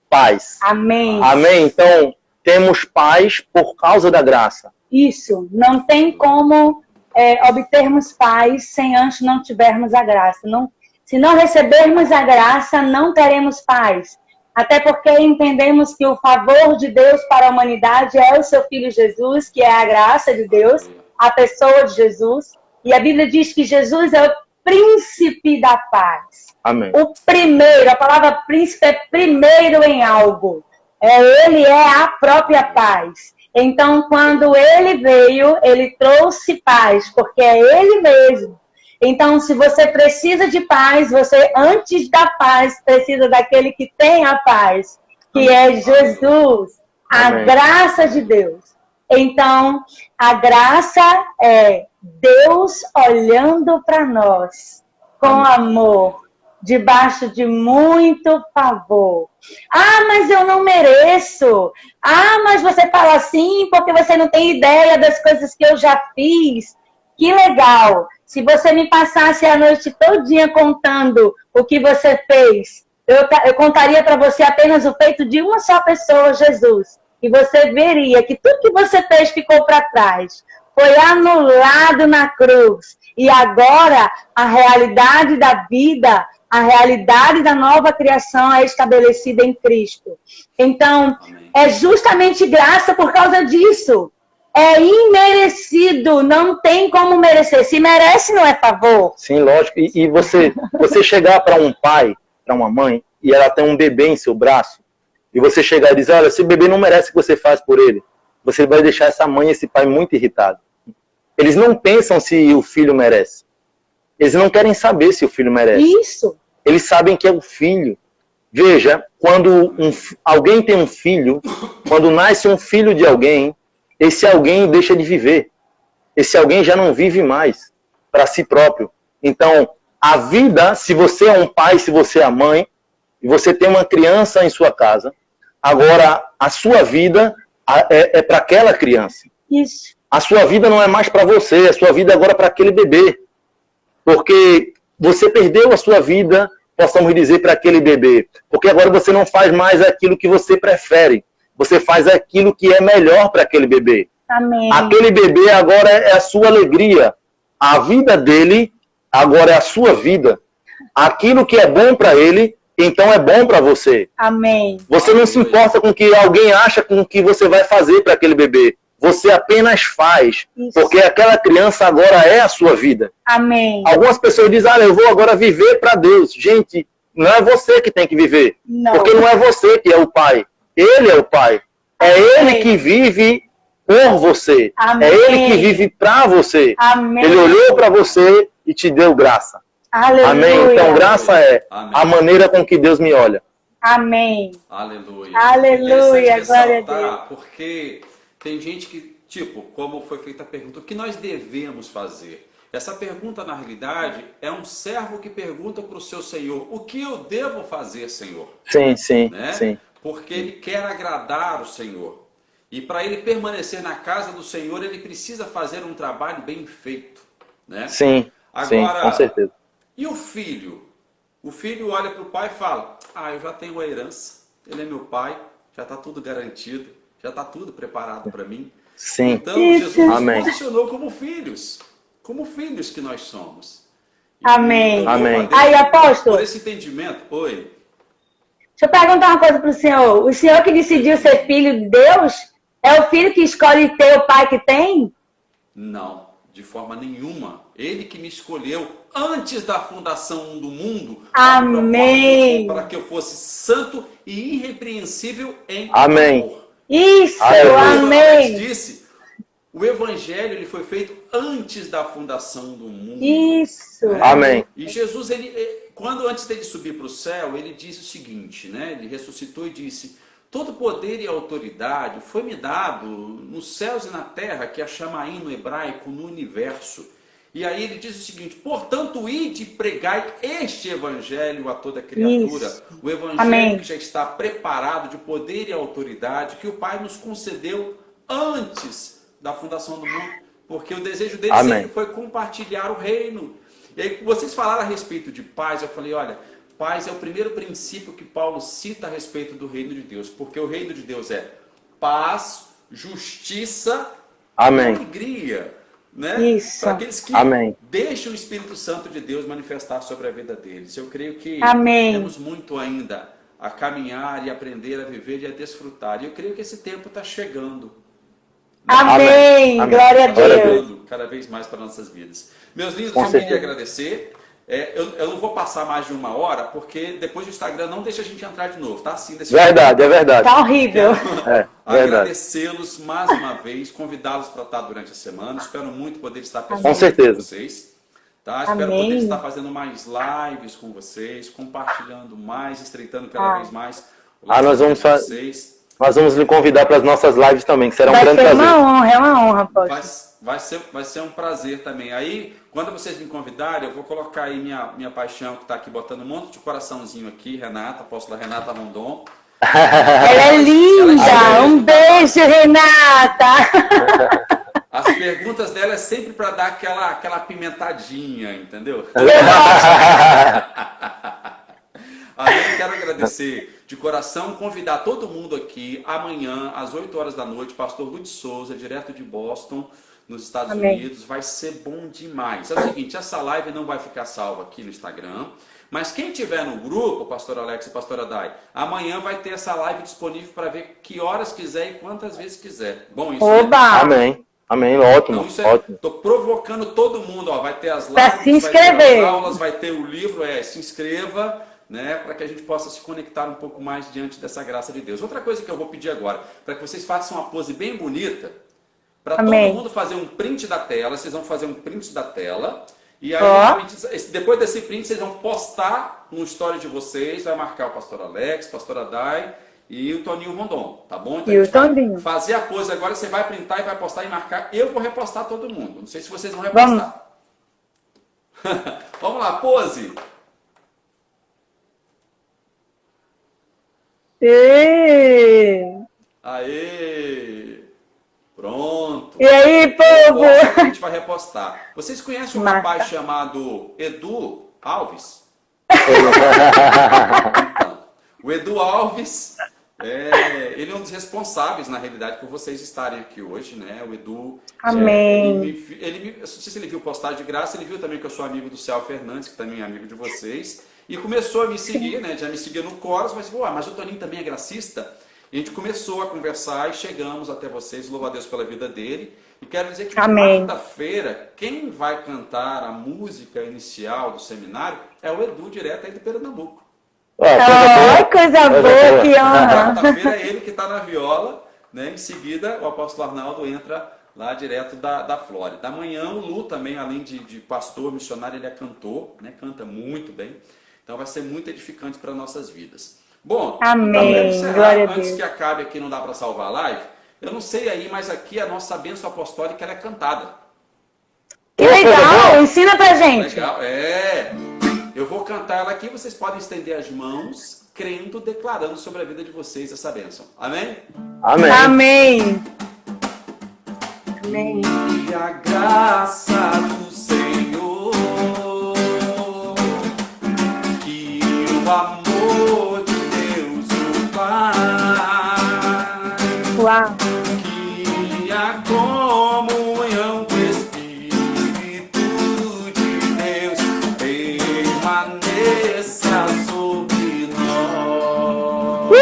paz. Amém. Amém? Então, temos paz por causa da graça. Isso. Não tem como obtermos paz sem antes não tivermos a graça. Não, se não recebermos a graça, não teremos paz. Até porque entendemos que o favor de Deus para a humanidade é o seu Filho Jesus, que é a graça de Deus, a pessoa de Jesus. E a Bíblia diz que Jesus é o príncipe da paz. Amém. O primeiro, a palavra príncipe é primeiro em algo. Ele é a própria paz. Então, quando ele veio, ele trouxe paz, porque é ele mesmo. Então, se você precisa de paz, você, antes da paz, precisa daquele que tem a paz, que é Jesus, a graça de Deus. Então, a graça é Deus olhando para nós com amor, debaixo de muito favor. Ah, mas eu não mereço. Ah, mas você fala assim porque você não tem ideia das coisas que eu já fiz. Que legal. Se você me passasse a noite todinha contando o que você fez, eu contaria para você apenas o feito de uma só pessoa, Jesus. E você veria que tudo que você fez ficou para trás. Foi anulado na cruz. E agora a realidade da vida, a realidade da nova criação é estabelecida em Cristo. Então, é justamente graça por causa disso. É imerecido, não tem como merecer. Se merece, não é favor. Sim, lógico. E você chegar para um pai, para uma mãe, e ela tem um bebê em seu braço, e você chegar e dizer: olha, esse bebê não merece o que você faz por ele. Você vai deixar essa mãe e esse pai muito irritado. Eles não pensam se o filho merece. Eles não querem saber se o filho merece. Isso. Eles sabem que é o filho. Veja, quando alguém tem um filho, quando nasce um filho de alguém, esse alguém deixa de viver. Esse alguém já não vive mais para si próprio. Então, a vida, se você é um pai, se você é a mãe, e você tem uma criança em sua casa, agora a sua vida é para aquela criança. Isso. A sua vida não é mais para você, a sua vida agora é para aquele bebê. Porque você perdeu a sua vida, possamos dizer, para aquele bebê. Porque agora você não faz mais aquilo que você prefere. Você faz aquilo que é melhor para aquele bebê. Amém. Aquele bebê agora é a sua alegria. A vida dele agora é a sua vida. Aquilo que é bom para ele, então é bom para você. Amém. Você não se importa com o que alguém acha com o que você vai fazer para aquele bebê. Você apenas faz. Isso. Porque aquela criança agora é a sua vida. Amém. Algumas pessoas dizem: eu vou agora viver para Deus. Gente, não é você que tem que viver. Não. Porque não é você que é o pai. Ele é o pai. É ele que vive por você. Amém. É ele que vive para você. Amém. Ele olhou para você e te deu graça. Aleluia. Amém? Então, graça é Amém. a maneira com que Deus me olha. Amém. Aleluia. Aleluia, Interessante glória a ressaltar, Deus. porque tem gente que, tipo, como foi feita a pergunta, o que nós devemos fazer? Essa pergunta, na realidade, é um servo que pergunta para o seu Senhor: o que eu devo fazer, Senhor? Sim, sim, Né? sim. Porque ele quer agradar o Senhor. E para ele permanecer na casa do Senhor, ele precisa fazer um trabalho bem feito. Né? Sim, sim, com Agora, certeza. e o filho? O filho olha para o pai e fala: eu já tenho a herança, ele é meu pai, já está tudo garantido, já está tudo preparado para mim. Sim. Então, Jesus nos Amém. posicionou como filhos que nós somos. E Amém. eu louvo a Amém. Deus Aí, apóstolo, por esse entendimento. Oi. deixa eu perguntar uma coisa para o senhor. O senhor que decidiu ser filho de Deus, é o filho que escolhe ter o pai que tem? Não, de forma nenhuma. Ele que me escolheu antes da fundação do mundo. Amém. Para que eu fosse santo e irrepreensível em Amém. amor. Isso, Aleluia. amém. Disse, o evangelho ele foi feito antes da fundação do mundo. Isso. Né? Amém. E Jesus, quando antes dele subir para o céu, ele disse o seguinte, né? Ele ressuscitou e disse: todo poder e autoridade foi me dado nos céus e na terra, que é Chamaim no hebraico, no universo. E aí ele diz o seguinte: portanto, ide e pregai este evangelho a toda criatura. Isso. O evangelho Amém. que já está preparado de poder e autoridade, que o Pai nos concedeu antes da fundação do mundo. Porque o desejo dele Amém. sempre foi compartilhar o reino. E aí vocês falaram a respeito de paz, eu falei, olha, paz é o primeiro princípio que Paulo cita a respeito do reino de Deus. Porque o reino de Deus é paz, justiça Amém. e alegria. Né? Isso. Para aqueles que Amém. deixam o Espírito Santo de Deus manifestar sobre a vida deles. Eu creio que Amém. temos muito ainda a caminhar e aprender a viver e a desfrutar. E eu creio que esse tempo está chegando. Amém. Amém. Glória a Glória a Deus. Cada vez mais para nossas vidas. Meus lindos, Com eu queria certeza. agradecer. Eu não vou passar mais de 1 hora, porque depois o Instagram não deixa a gente entrar de novo, tá? Assim, desse Verdade, é verdade. Tá horrível. É, verdade. Agradecê-los mais uma vez, convidá-los para estar durante a semana. Espero muito poder estar pessoalmente Com certeza. com vocês. Tá? Espero Amém. poder estar fazendo mais lives com vocês, compartilhando mais, estreitando cada vez mais o nós vamos com vocês. Nós vamos lhe convidar para as nossas lives também, que será um Vai grande ser prazer. uma honra, é uma honra, apóstolo. Vai ser um prazer também. Aí, quando vocês me convidarem, eu vou colocar aí minha paixão, que está aqui botando um monte de coraçãozinho aqui, Renata, apóstola Renata Rondon. Ela é linda! Um beijo, Renata! As perguntas dela é sempre para dar aquela pimentadinha, entendeu? Além, quero agradecer de coração, convidar todo mundo aqui amanhã, às 8 horas da noite, pastor Luiz Souza, direto de Boston, nos Estados Amém. Unidos. Vai ser bom demais. É o seguinte, essa live não vai ficar salva aqui no Instagram, mas quem tiver no grupo, pastor Alex e pastora Dai, amanhã vai ter essa live disponível para ver que horas quiser e quantas vezes quiser. Bom, isso Oba! Amém. Amém, ótimo, Então, isso ótimo. tô provocando todo mundo, ó, vai ter as Pra lives, se vai inscrever. ter as aulas, vai ter o livro, se inscreva, né, para que a gente possa se conectar um pouco mais diante dessa graça de Deus. Outra coisa que eu vou pedir agora, para que vocês façam uma pose bem bonita, para todo Amém. mundo fazer um print da tela, vocês vão fazer um print da tela, e aí Ó. depois desse print vocês vão postar no story de vocês, vai marcar o pastor Alex, pastora Dai e o Toninho Rondon, tá bom? Então E a o gente vai Toninho. fazer a pose agora, você vai printar e vai postar e marcar. Eu vou repostar todo mundo. Não sei se vocês vão repostar. Vamos lá, pose. E Aê! Pronto. aí, povo? A gente vai repostar. Vocês conhecem um Marca. rapaz chamado Edu Alves? O Edu Alves, ele é um dos responsáveis, na realidade, por vocês estarem aqui hoje, né? O Edu, Amém. não sei se ele viu postar de graça, ele viu também que eu sou amigo do Céu Fernandes, que também é amigo de vocês, e começou a me seguir, né? Já me seguia no Coros, mas o Toninho também é gracista. E a gente começou a conversar e chegamos até vocês, louvo a Deus pela vida dele. E quero dizer que Amém. quarta-feira, quem vai cantar a música inicial do seminário é o Edu, direto aí do Pernambuco. Ai, coisa boa, que honra. Quarta-feira é ele que está na viola, né? Em seguida o apóstolo Arnaldo entra lá direto da Flórida. Amanhã o Lu também, além de pastor, missionário, ele é cantor, né? Canta muito bem. Então vai ser muito edificante para nossas vidas. Bom, Amém. encerrar, Glória a antes Deus. que acabe aqui, não dá para salvar a live. Eu não sei aí, mas aqui a nossa bênção apostólica ela é cantada. Que legal! Ensina pra gente. Legal, eu vou cantar ela aqui, vocês podem estender as mãos, crendo, declarando sobre a vida de vocês essa bênção. Amém? Amém. Amém. Amém. E a graça do Senhor, que o amor de Deus o Pai, Uau. que a comunhão do Espírito de Deus permaneça sobre nós.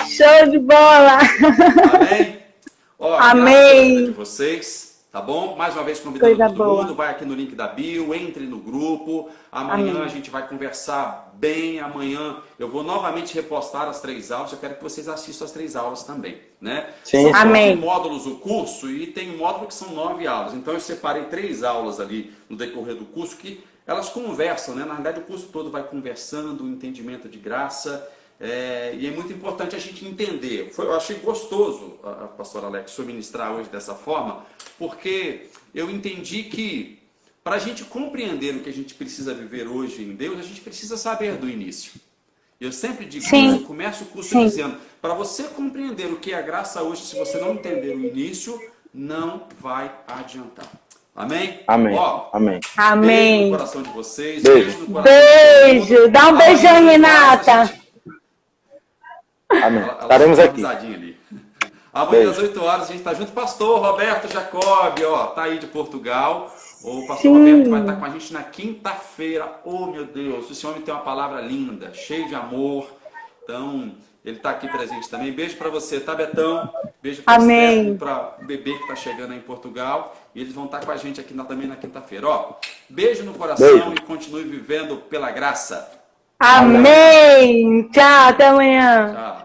Show de bola! Amém? Ó, Amém. de vocês, tá bom? Mais uma vez convidando Coisa todo boa. mundo, vai aqui no link da bio, entre no grupo. Amanhã Amém. a gente vai conversar bem. Amanhã eu vou novamente repostar as 3 aulas. Eu quero que vocês assistam as 3 aulas também, né? Sim. São Amém. 9 módulos o curso e tem módulo que são 9 aulas. Então eu separei 3 aulas ali no decorrer do curso que elas conversam, né? Na verdade o curso todo vai conversando, o entendimento de graça. E é muito importante a gente entender. Eu achei gostoso, a pastora Alex, ministrar hoje dessa forma, porque eu entendi que para a gente compreender o que a gente precisa viver hoje em Deus, a gente precisa saber do início. Eu sempre digo Sim. isso, eu começo o curso Sim. dizendo, para você compreender o que é a graça hoje, se você não entender o início, não vai adiantar. Amém? Amém. Ó, Amém. beijo Amém. no coração de vocês, Beijo. no coração de todo mundo. Beijo. Dá um beijão, Amanhã, Renata. a gente- Amém. Ela Estaremos deu uma aqui. risadinha ali. Amanhã às Beijo. 8 horas a gente está junto. Pastor Roberto Jacob, ó, tá aí de Portugal. O pastor Sim. Roberto vai estar com a gente na quinta-feira. Oh, meu Deus, esse homem tem uma palavra linda, cheio de amor. Então, ele está aqui presente também. Beijo para você, tá, Betão? Beijo para Amém. para o bebê que está chegando aí em Portugal. E eles vão estar com a gente aqui também na quinta-feira. Ó, beijo no coração Beijo. e continue vivendo pela graça. Amém. Tchau, até amanhã. Tchau.